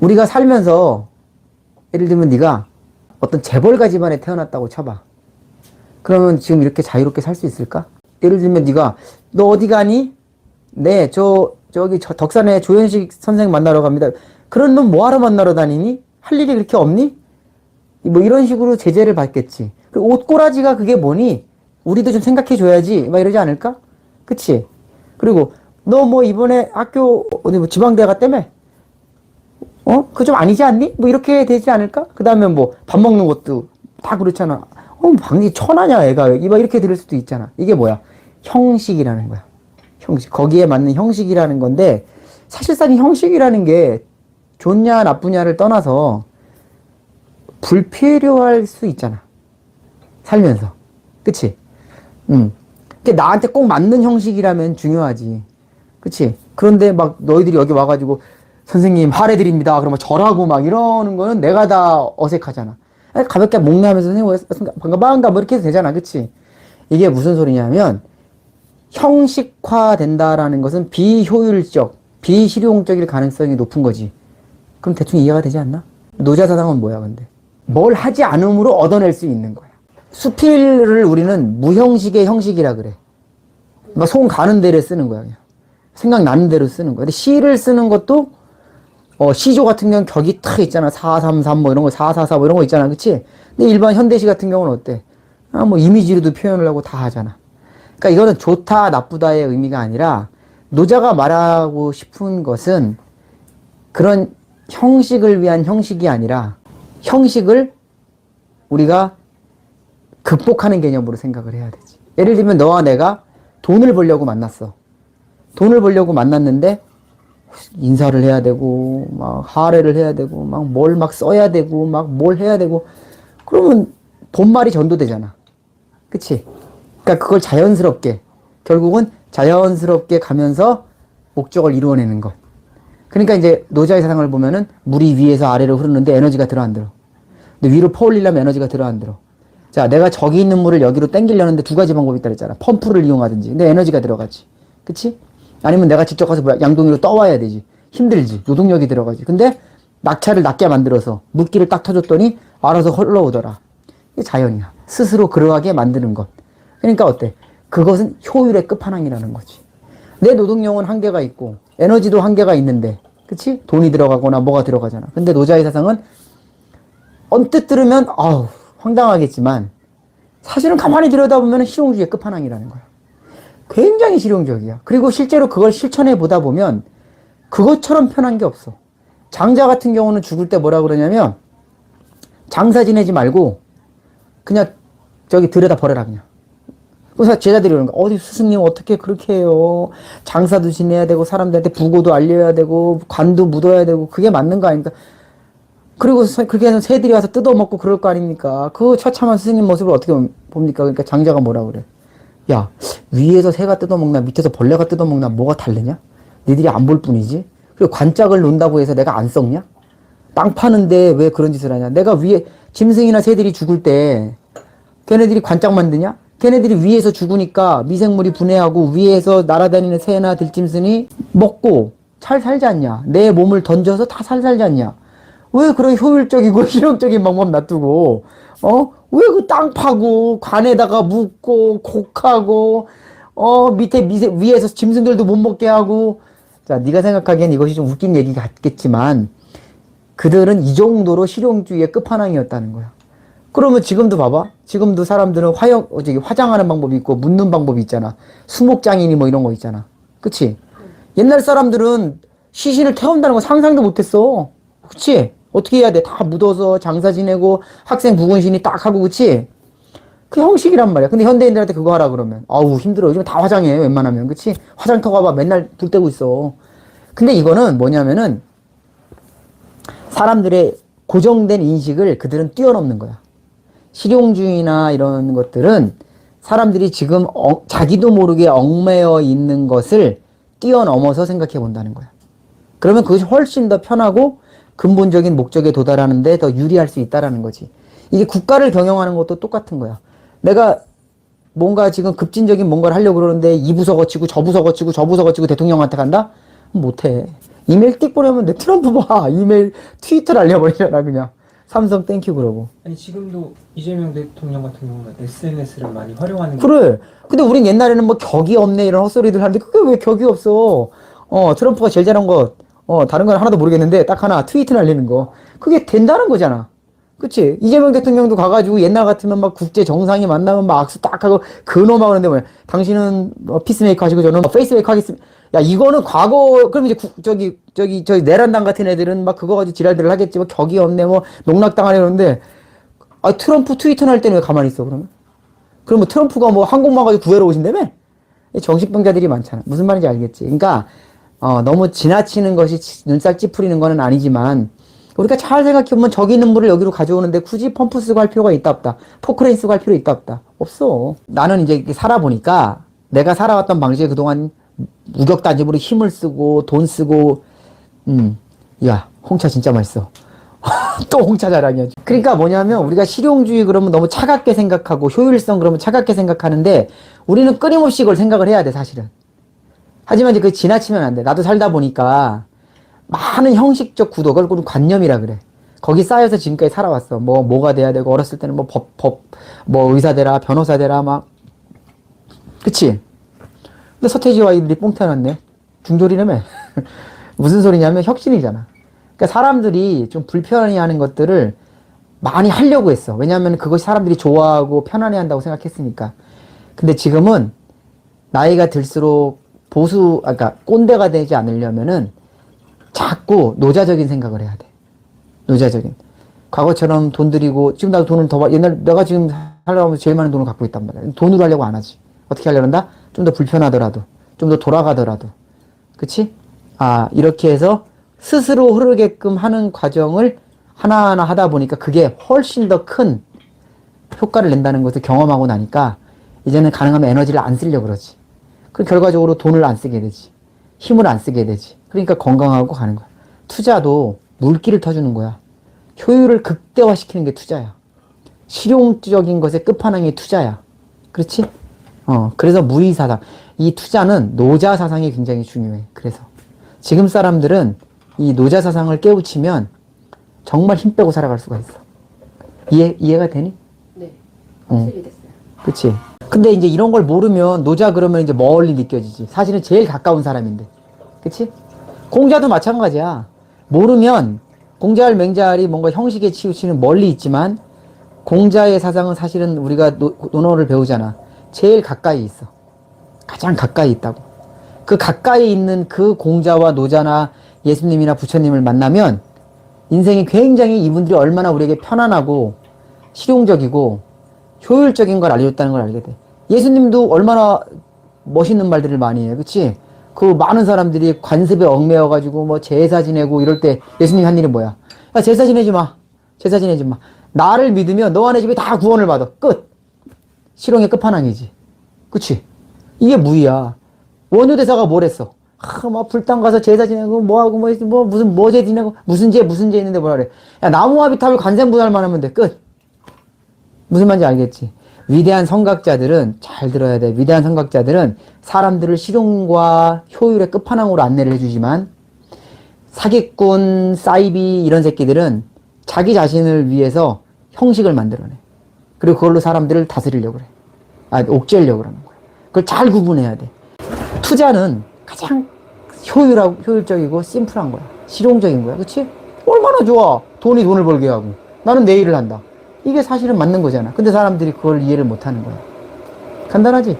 우리가 살면서 예를 들면 네가 어떤 재벌가 집안에 태어났다고 쳐봐. 그러면 지금 이렇게 자유롭게 살 수 있을까? 예를 들면 네가 너 어디 가니? 네, 저기 덕산에 조현식 선생 만나러 갑니다. 그런 놈 뭐하러 만나러 다니니? 할 일이 그렇게 없니? 뭐 이런 식으로 제재를 받겠지. 그리고 옷꼬라지가 그게 뭐니? 우리도 좀 생각해 줘야지. 막 이러지 않을까? 그치? 그리고 너 뭐 이번에 학교 어디 뭐 지방대 갔다며? 그거 좀 아니지 않니? 뭐 이렇게 되지 않을까? 그 다음에 뭐 밥 먹는 것도 다 그렇잖아. 방이 천하냐 애가 막 이렇게 들을 수도 있잖아. 이게 뭐야? 형식이라는 거야. 형식. 거기에 맞는 형식이라는 건데 사실상 형식이라는 게 좋냐 나쁘냐를 떠나서 불필요할 수 있잖아. 살면서. 그치? 그게 나한테 꼭 맞는 형식이라면 중요하지. 그치? 그런데 막 너희들이 여기 와가지고 선생님 할애드립니다. 그러면 절하고 막 이러는 거는 내가 다 어색하잖아. 가볍게 목례하면서 선생님 반갑다 뭐 이렇게 해도 되잖아. 그치? 이게 무슨 소리냐면 형식화 된다라는 것은 비효율적, 비실용적일 가능성이 높은 거지. 그럼 대충 이해가 되지 않나? 노자사상은 뭐야 근데? 뭘 하지 않음으로 얻어낼 수 있는 거야. 수필을 우리는 무형식의 형식이라 그래. 막 손 가는 대로 쓰는 거야. 그냥. 생각나는 대로 쓰는 거야. 근데 시를 쓰는 것도 시조 같은 경우는 격이 탁 있잖아. 433 뭐 이런 거, 444 뭐 이런 거 있잖아. 그치? 근데 일반 현대시 같은 경우는 어때? 뭐 이미지로도 표현을 하고 다 하잖아. 그러니까 이거는 좋다, 나쁘다의 의미가 아니라 노자가 말하고 싶은 것은 그런 형식을 위한 형식이 아니라 형식을 우리가 극복하는 개념으로 생각을 해야 되지. 예를 들면 너와 내가 돈을 벌려고 만났어. 돈을 벌려고 만났는데 인사를 해야 되고 막 할애를 해야 되고 막 뭘 막 써야 되고 막 뭘 해야 되고 그러면 본말이 전도되잖아. 그치? 그러니까 그걸 자연스럽게 결국은 자연스럽게 가면서 목적을 이루어내는 것. 그러니까 이제 노자의 사상을 보면은 물이 위에서 아래로 흐르는데 에너지가 들어 안 들어. 근데 위로 퍼올리려면 에너지가 들어 안 들어. 자, 내가 저기 있는 물을 여기로 땡기려는데 두 가지 방법이 있다 그랬잖아. 펌프를 이용하든지. 근데 에너지가 들어가지. 그치? 아니면 내가 직접 가서 양동이로 떠와야 되지. 힘들지. 노동력이 들어가지. 근데 낙차를 낮게 만들어서 물기를 딱 터줬더니 알아서 흘러오더라. 이게 자연이야. 스스로 그러하게 만드는 것. 그러니까 어때? 그것은 효율의 끝판왕이라는 거지. 내 노동력은 한계가 있고 에너지도 한계가 있는데 그치? 돈이 들어가거나 뭐가 들어가잖아. 근데 노자의 사상은 언뜻 들으면 아우 황당하겠지만 사실은 가만히 들여다보면 실용주의의 끝판왕이라는 거야. 굉장히 실용적이야. 그리고 실제로 그걸 실천해 보다 보면 그것처럼 편한 게 없어. 장자 같은 경우는 죽을 때 뭐라 그러냐면 장사 지내지 말고 그냥 저기 들여다 버려라 그냥. 그래서 제자들이 그러는 거야. 어디 스승님 어떻게 그렇게 해요. 장사도 지내야 되고 사람들한테 부고도 알려야 되고 관도 묻어야 되고 그게 맞는 거 아닙니까? 그리고 그렇게 해서 새들이 와서 뜯어먹고 그럴 거 아닙니까? 그 처참한 스승님 모습을 어떻게 봅니까? 그러니까 장자가 뭐라 그래? 야, 위에서 새가 뜯어먹나 밑에서 벌레가 뜯어먹나 뭐가 다르냐? 니들이 안 볼 뿐이지. 그리고 관짝을 논다고 해서 내가 안 썩냐? 땅 파는데 왜 그런 짓을 하냐? 내가 위에 짐승이나 새들이 죽을 때 걔네들이 관짝 만드냐? 걔네들이 위에서 죽으니까 미생물이 분해하고 위에서 날아다니는 새나 들짐승이 먹고 잘 살지 않냐? 내 몸을 던져서 다 잘 살지 않냐? 왜 그런 효율적이고 실용적인 방법 놔두고 왜 그 땅 파고 관에다가 묻고 곡하고 밑에 위에서 짐승들도 못 먹게 하고. 자, 네가 생각하기엔 이것이 좀 웃긴 얘기 같겠지만 그들은 이 정도로 실용주의의 끝판왕이었다는 거야. 그러면 지금도 봐봐. 지금도 사람들은 화장하는 방법이 있고 묻는 방법이 있잖아. 수목장이니 뭐 이런 거 있잖아. 그치? 옛날 사람들은 시신을 태운다는 거 상상도 못했어. 그치? 어떻게 해야 돼? 다 묻어서 장사 지내고 학생 부근신이 딱 하고. 그치? 그 형식이란 말이야. 근데 현대인들한테 그거 하라 그러면 아우 힘들어. 요즘 다 화장해 웬만하면. 그치? 화장터 가봐 맨날 불 떼고 있어. 근데 이거는 뭐냐면은 사람들의 고정된 인식을 그들은 뛰어넘는 거야. 실용주의나 이런 것들은 사람들이 지금 자기도 모르게 얽매여 있는 것을 뛰어넘어서 생각해 본다는 거야. 그러면 그것이 훨씬 더 편하고 근본적인 목적에 도달하는 데 더 유리할 수 있다라는 거지. 이게 국가를 경영하는 것도 똑같은 거야. 내가 뭔가 지금 급진적인 뭔가를 하려고 그러는데 이 부서 거치고 저 부서 거치고 저 부서 거치고 대통령한테 간다? 못해. 이메일 띡 보내면 내 트럼프 봐. 이메일 트위터 날려버리잖아 그냥. 삼성 땡큐 그러고. 아니 지금도 이재명 대통령 같은 경우는 SNS를 많이 활용하는 그래. 근데 우린 옛날에는 뭐 격이 없네 이런 헛소리들 하는데 그게 왜 격이 없어. 트럼프가 제일 잘한 거 다른 건 하나도 모르겠는데 딱 하나 트위터 날리는 거. 그게 된다는 거잖아. 그치? 이재명 대통령도 가가지고 옛날 같으면 막 국제 정상이 만나면 막 악수 딱 하고 근엄하고 하는데 뭐야. 당신은 피스메이커 하시고 저는 페이스메이커 하겠습니다. 야, 이거는 과거, 그럼 이제 저기 내란당 같은 애들은 막 그거 가지고 지랄들을 하겠지. 뭐 격이 없네, 뭐 농락당하네 그러는데, 아, 트럼프 트위터 날 때는 왜 가만히 있어, 그러면? 그러면 트럼프가 뭐 한국만 가지고 구해러 오신다며? 정신병자들이 많잖아. 무슨 말인지 알겠지? 그러니까, 너무 지나치는 것이 눈살 찌푸리는 거는 아니지만, 우리가 잘 생각해보면 저기 있는 물을 여기로 가져오는데 굳이 펌프 쓰고 할 필요가 있다 없다. 포크레인 쓰고 할 필요 있다 없다. 없어. 나는 이제 살아보니까 내가 살아왔던 방식에 그동안 우격단집으로 힘을 쓰고 돈 쓰고 야 홍차 진짜 맛있어. 또 홍차 자랑이야. 그러니까 뭐냐면 우리가 실용주의 그러면 너무 차갑게 생각하고 효율성 그러면 차갑게 생각하는데 우리는 끊임없이 이걸 생각을 해야 돼 사실은. 하지만 이제 그 지나치면 안 돼. 나도 살다 보니까 많은 형식적 구도, 그걸 관념이라 그래. 거기 쌓여서 지금까지 살아왔어. 뭐가 돼야 되고, 어렸을 때는 뭐 의사 되라, 변호사 되라, 막. 그치? 근데 서태지와 아이들이 뽕 태어났네. 중졸이라며. 무슨 소리냐면 혁신이잖아. 그러니까 사람들이 좀 불편해 하는 것들을 많이 하려고 했어. 왜냐하면 그것이 사람들이 좋아하고 편안해 한다고 생각했으니까. 근데 지금은 나이가 들수록 그러니까 꼰대가 되지 않으려면은 자꾸 노자적인 생각을 해야 돼. 노자적인. 과거처럼 돈 들이고, 지금 나도 돈을 내가 지금 하려고 하면서 제일 많은 돈을 갖고 있단 말이야. 돈으로 하려고 안 하지. 어떻게 하려고 한다? 좀 더 불편하더라도, 좀 더 돌아가더라도. 그치? 이렇게 해서 스스로 흐르게끔 하는 과정을 하나하나 하다 보니까 그게 훨씬 더 큰 효과를 낸다는 것을 경험하고 나니까 이제는 가능하면 에너지를 안 쓰려고 그러지. 그 결과적으로 돈을 안 쓰게 되지. 힘을 안 쓰게 되지. 그러니까 건강하고 가는 거야. 투자도 물기를 터주는 거야. 효율을 극대화시키는 게 투자야. 실용적인 것의 끝판왕이 투자야. 그렇지? 그래서 무의사상. 이 투자는 노자사상이 굉장히 중요해. 그래서. 지금 사람들은 이 노자사상을 깨우치면 정말 힘 빼고 살아갈 수가 있어. 이해가 되니? 네. 확실히 됐어요. 그치? 근데 이제 이런 걸 모르면 노자 그러면 이제 멀리 느껴지지. 사실은 제일 가까운 사람인데. 그치? 공자도 마찬가지야. 모르면 공자할 맹자할이 뭔가 형식에 치우치는 멀리 있지만 공자의 사상은 사실은 우리가 논어를 배우잖아. 제일 가까이 있어. 가장 가까이 있다고. 그 가까이 있는 그 공자와 노자나 예수님이나 부처님을 만나면 인생이 굉장히 이분들이 얼마나 우리에게 편안하고 실용적이고 효율적인 걸 알려줬다는 걸 알게 돼. 예수님도 얼마나 멋있는 말들을 많이 해. 그치? 그 많은 사람들이 관습에 얽매여가지고 뭐 제사 지내고 이럴 때 예수님이 한 일이 뭐야? 야, 제사 지내지 마. 제사 지내지 마. 나를 믿으면 너네 집에 다 구원을 받아. 끝. 실용의 끝판왕이지. 그치? 이게 무의야. 원효대사가 뭘 했어? 막 불당 가서 제사 지내고 뭐하고 무슨 뭐제 지내고 무슨 제 있는데 뭐라 그래. 야, 나무와비탑을 관세음보살만 하면 돼. 끝. 무슨 말인지 알겠지? 위대한 성각자들은 잘 들어야 돼. 위대한 성각자들은 사람들을 실용과 효율의 끝판왕으로 안내를 해주지만 사기꾼, 사이비 이런 새끼들은 자기 자신을 위해서 형식을 만들어내. 그리고 그걸로 사람들을 다스리려고 그래. 옥죄려고 그러는 거야. 그걸 잘 구분해야 돼. 투자는 가장 효율적이고 심플한 거야. 실용적인 거야. 그치? 얼마나 좋아. 돈이 돈을 벌게 하고. 나는 내 일을 한다. 이게 사실은 맞는 거잖아. 근데 사람들이 그걸 이해를 못 하는 거야. 간단하지?